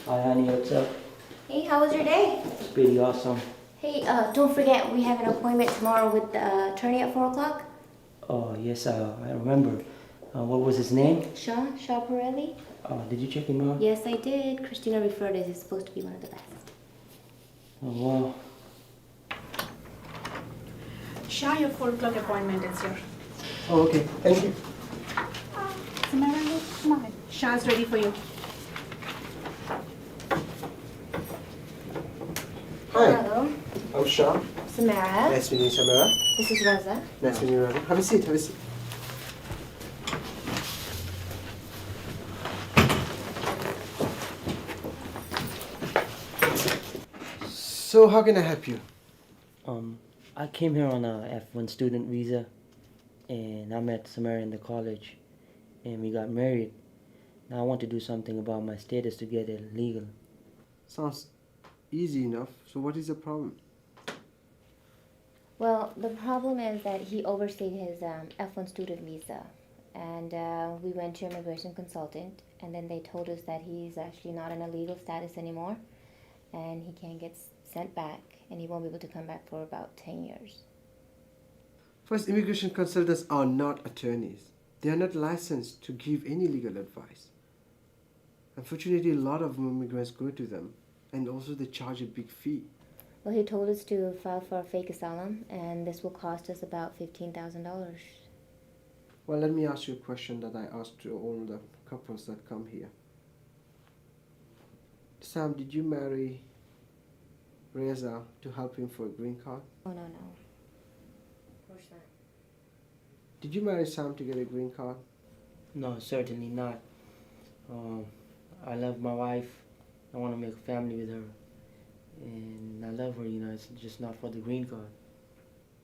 Hi honey, what's up? Hey, how was your day? It's pretty awesome. Hey, don't forget we have an appointment tomorrow with the attorney at 4 o'clock. Oh yes, I remember. What was his name? Shah Peerally. Did you check him out? Yes, I did. Christina referred us. He's supposed to be one of the best. Oh wow. Shah, your 4 o'clock appointment is here. Oh okay, thank you. Samara, come on. Shah's ready for you. Hi, Hello, I'm Shah. Samara. Nice to meet you, Samara. This is Raza. Nice to meet you, Raza. Have a seat, have a seat. So, how can I help you? I came here on a F1 student visa, and I met Samara in the college, and we got married. Now I want to do something about my status to get it legal. Sounds easy enough. So, what is the problem? Well, the problem is that he overstayed his F1 student visa. And we went to immigration consultant, and then they told us that he's actually not in a legal status anymore, and he can't get sent back, and he won't be able to come back for about 10 years. First, immigration consultants are not attorneys. They are not licensed to give any legal advice. Unfortunately, a lot of immigrants go to them, and also they charge a big fee. Well, he told us to file for a fake asylum, and this will cost us about $15,000. Well, let me ask you a question that I asked to all the couples that come here. Sam, did you marry Raza to help him for a green card? Oh, no. Of course not. Did you marry Sam to get a green card? No, certainly not. I love my wife. I want to make a family with her, and I love her. It's just not for the green card.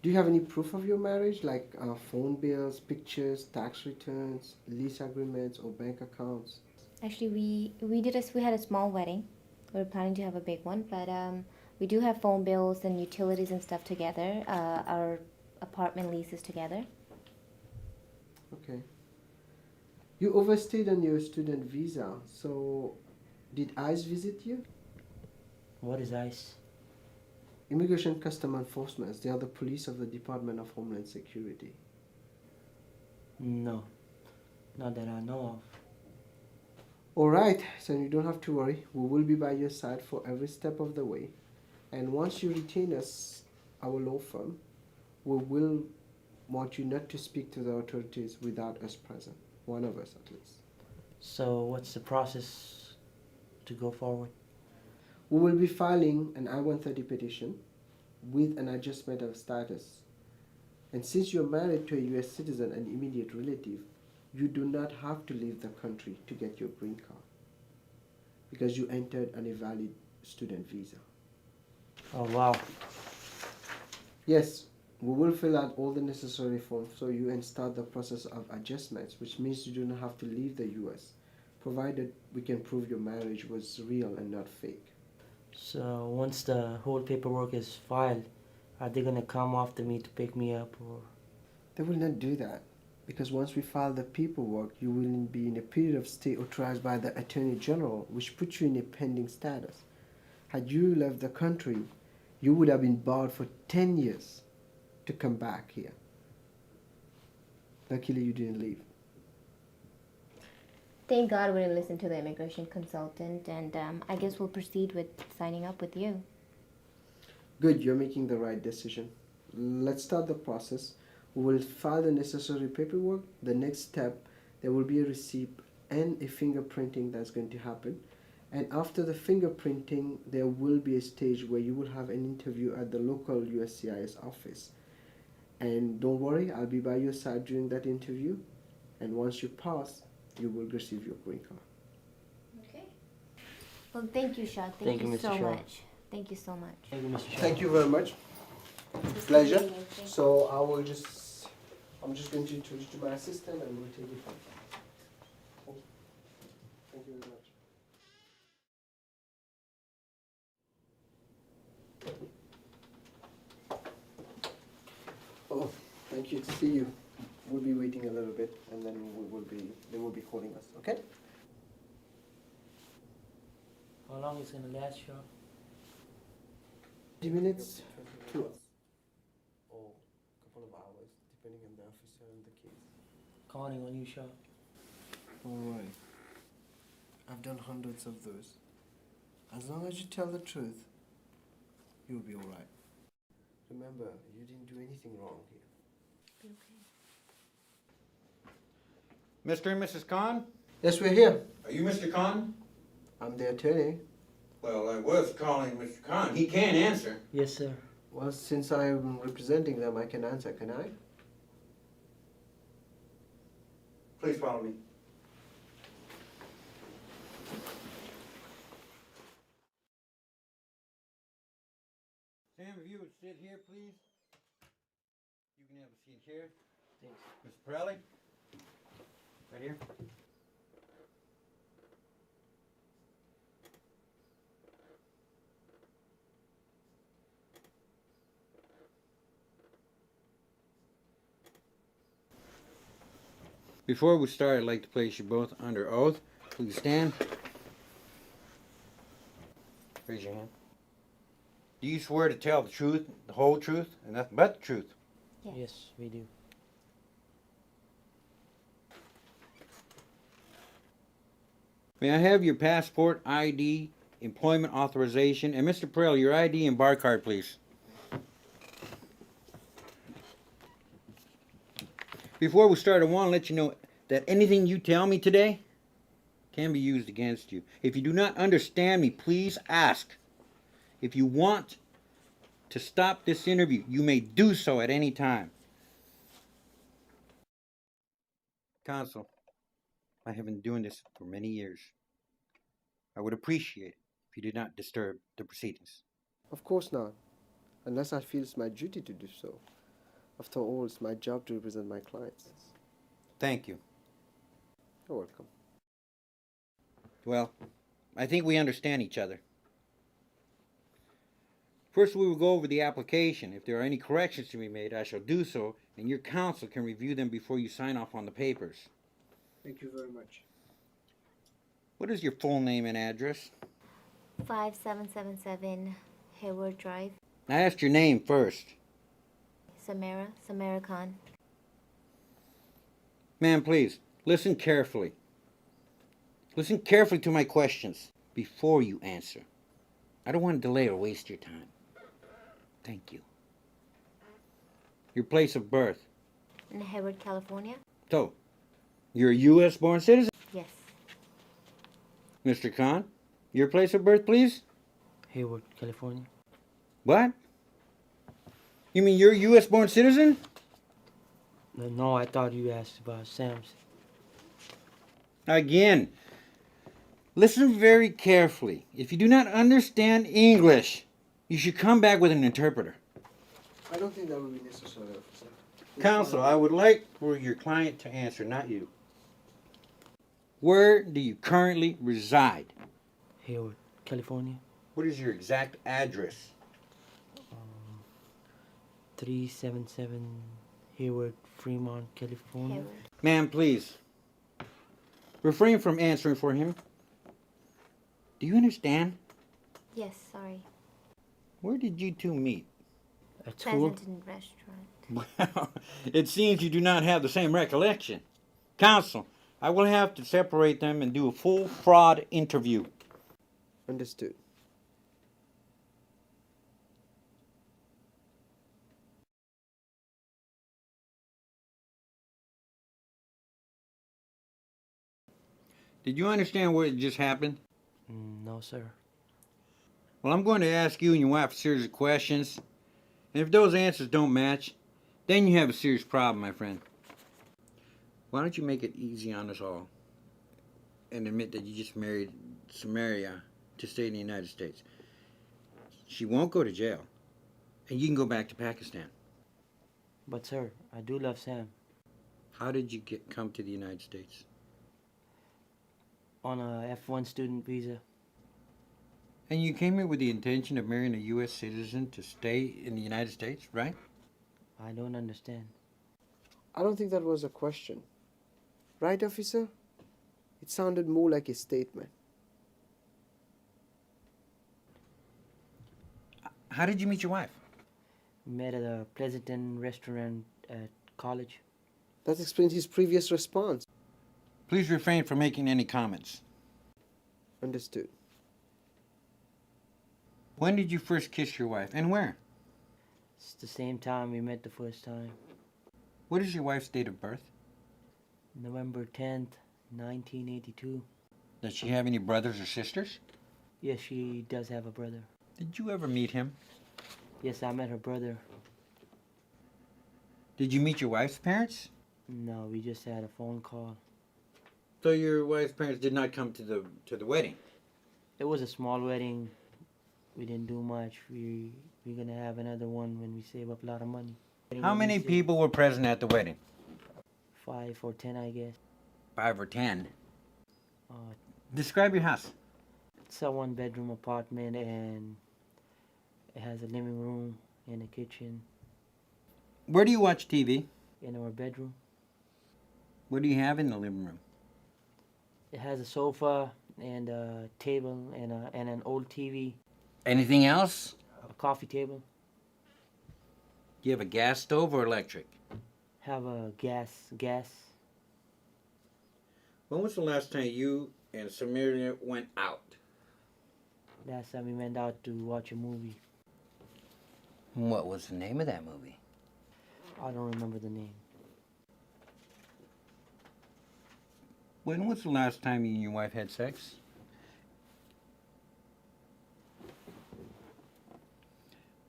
Do you have any proof of your marriage, like phone bills, pictures, tax returns, lease agreements, or bank accounts? Actually, we had a small wedding. We were planning to have a big one, but we do have phone bills and utilities and stuff together. Our apartment leases together. Okay. You overstayed on your student visa, so did ICE visit you? What is ICE? Immigration Custom Enforcement, they are the police of the Department of Homeland Security. No, not that I know of. Alright, so you don't have to worry. We will be by your side for every step of the way. And once you retain us, our law firm, we will want you not to speak to the authorities without us present. One of us at least. So what's the process to go forward? We will be filing an I-130 petition with an adjustment of status. And since you're married to a U.S. citizen and immediate relative, you do not have to leave the country to get your green card because you entered on a valid student visa. Oh wow. Yes, we will fill out all the necessary forms for you and start the process of adjustments, which means you do not have to leave the U.S., provided we can prove your marriage was real and not fake. So once the whole paperwork is filed, are they gonna come after me to pick me up, or? They will not do that, because once we file the paperwork, you will be in a period of stay authorized by the Attorney General, which puts you in a pending status. Had you left the country, you would have been barred for 10 years to come back here. Luckily, you didn't leave. Thank God we didn't listen to the immigration consultant, and I guess we'll proceed with signing up with you. Good, you're making the right decision. Let's start the process. We will file the necessary paperwork. The next step, there will be a receipt and a fingerprinting that's going to happen. And after the fingerprinting, there will be a stage where you will have an interview at the local USCIS office. And don't worry, I'll be by your side during that interview. And once you pass, you will receive your green card. Okay. Well, thank you, Shah. Thank you, you Mr. so Shah. much. Thank you so much. Thank you, Mr. Shah. Thank you very much. Just Pleasure. leaving you. Thank So I'm just going to introduce you to my assistant and we'll take it from there. Thank you very much. Oh, thank you. See you. We'll be waiting a little bit, and then they will be calling us. Okay? long it's gonna last, Shah? 20 minutes to or a couple of hours, depending on the officer and the case. Counting on you, Shah. Alright. I've done hundreds of those. As long as you tell the truth, you'll be alright. Remember, you didn't do anything wrong here. Mr. and Mrs. Khan? Yes, we're here. Are you Mr. Khan? I'm the attorney. Well, I was calling Mr. Khan. He can't answer. Yes, sir. Well, since I'm representing them, I can answer, can I? Please follow me. Sam, if you would sit here, please. You can have a seat here. Thanks. Mr. Peerally? Right here. Before we start, I'd like to place you both under oath. Please stand. Raise your hand. Do you swear to tell the truth, the whole truth, and nothing but the truth? Yes. Yes, we do. May I have your passport, ID, employment authorization, and Mr. Pearl, your ID and bar card, please. Before we start, I want to let you know that anything you tell me today can be used against you. If you do not understand me, please ask. If you want to stop this interview, you may do so at any time. Counsel, I have been doing this for many years. I would appreciate it if you did not disturb the proceedings. Of course not. Unless I feel it's my duty to do so. After all, it's my job to represent my clients. Thank you. You're welcome. Well, I think we understand each other. First, we will go over the application. If there are any corrections to be made, I shall do so, and your counsel can review them before you sign off on the papers. Thank you very much. What is your full name and address? 5777 Hayward Drive, I asked your name first. Samara Khan. Ma'am, please, listen carefully. Listen carefully to my questions before you answer. I don't want to delay or waste your time. Thank you. Your place of birth. In Hayward, California? So, you're a U.S. born citizen? Yes. Mr. Khan, your place of birth, please? Hayward, California. What? You mean you're a U.S. born citizen? No, I thought you asked about Sam's. Again, listen very carefully. If you do not understand English, you should come back with an interpreter. I don't think that will be necessary, officer. Counsel, I would like for your client to answer, not you. Where do you currently reside? Hayward, California. What is your exact address? 377 Hayward, Fremont, California. Hayward. Ma'am, please. Refrain from answering for him. Do you understand? Yes, sorry. Where did you two meet? At school? Pleasanton Restaurant. Well, it seems you do not have the same recollection. Counsel, I will have to separate them and do a full fraud interview. Understood. Did you understand what just happened? No, sir. Well, I'm going to ask you and your wife a series of questions. And if those answers don't match, then you have a serious problem, my friend. Why don't you make it easy on us all and admit that you just married Samaria to stay in the United States? She won't go to jail, and you can go back to Pakistan. But, sir, I do love Sam. How did you come to the United States? On a F1 student visa. And you came here with the intention of marrying a U.S. citizen to stay in the United States, right? I don't understand. I don't think that was a question. Right, officer? It sounded more like a statement. How did you meet your wife? We met at a Pleasanton restaurant at college. That explains his previous response. Please refrain from making any comments. Understood. When did you first kiss your wife and where? It's the same time we met the first time. What is your wife's date of birth? November 10th, 1982. Does she have any brothers or sisters? Yes, she does have a brother. Did you ever meet him? Yes, I met her brother. Did you meet your wife's parents? No, we just had a phone call. So your wife's parents did not come to the wedding? It was a small wedding. We didn't do much. We're gonna have another one when we save up a lot of money. How many people were present at the wedding? 5 or 10, I guess. 5 or 10. Uh, Describe your house. it's a one-bedroom apartment, and it has a living room and a kitchen Where do you watch TV? in our bedroom. What do you have in the living room? It has a sofa and a table and an old TV, Anything else? a coffee table. Do you have a gas stove or electric? Have a gas. When was the last time you and Samaria went out? Last time we went out to watch a movie. What was the name of that movie? I don't remember the name. When was the last time you and your wife had sex?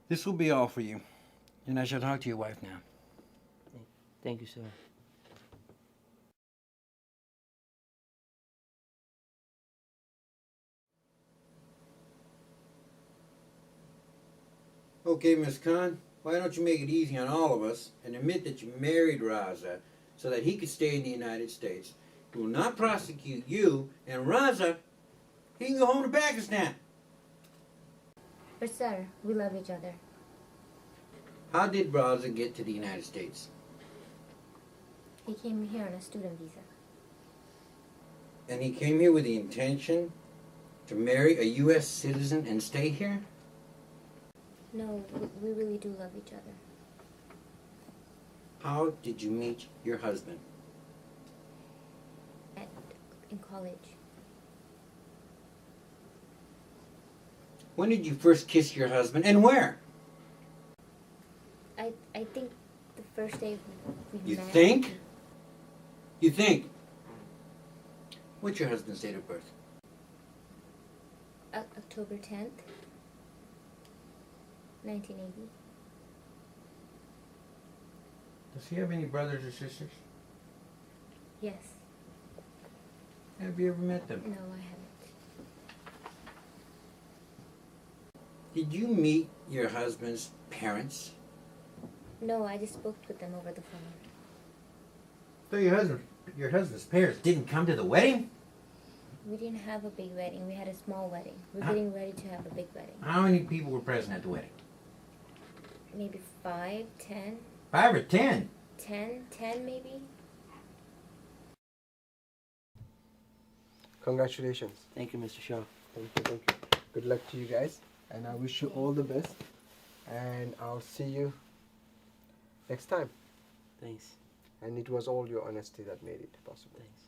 This will be all for you, and I shall talk to your wife now. Thank you, sir. Okay, Miss Khan, why don't you make it easy on all of us and admit that you married Raza so that he could stay in the United States? He will not prosecute you, and Raza, he can go home to Pakistan. But sir, we love each other. How did Raza get to the United States? He came here on a student visa. And he came here with the intention to marry a U.S. citizen and stay here? No, we really do love each other. How did you meet your husband? In college. When did you first kiss your husband and where? I think the first day we You met. think? You think? What's your husband's date of birth? October 10th, 1980. Does he have any brothers or sisters? Yes. Have you ever met them? No, I haven't. Did you meet your husband's parents? No, I just spoke with them over the phone. So your husband's parents didn't come to the wedding? We didn't have a big wedding. We had a small wedding. We're getting ready to have a big wedding. How many people were present at the wedding? Maybe 5, 10. 5 or 10? 10 maybe. Congratulations. Thank you, Mr. Shah. Thank you. Good luck to you guys. And I wish you all the best. And I'll see you next time. Thanks. And it was all your honesty that made it possible. Thanks.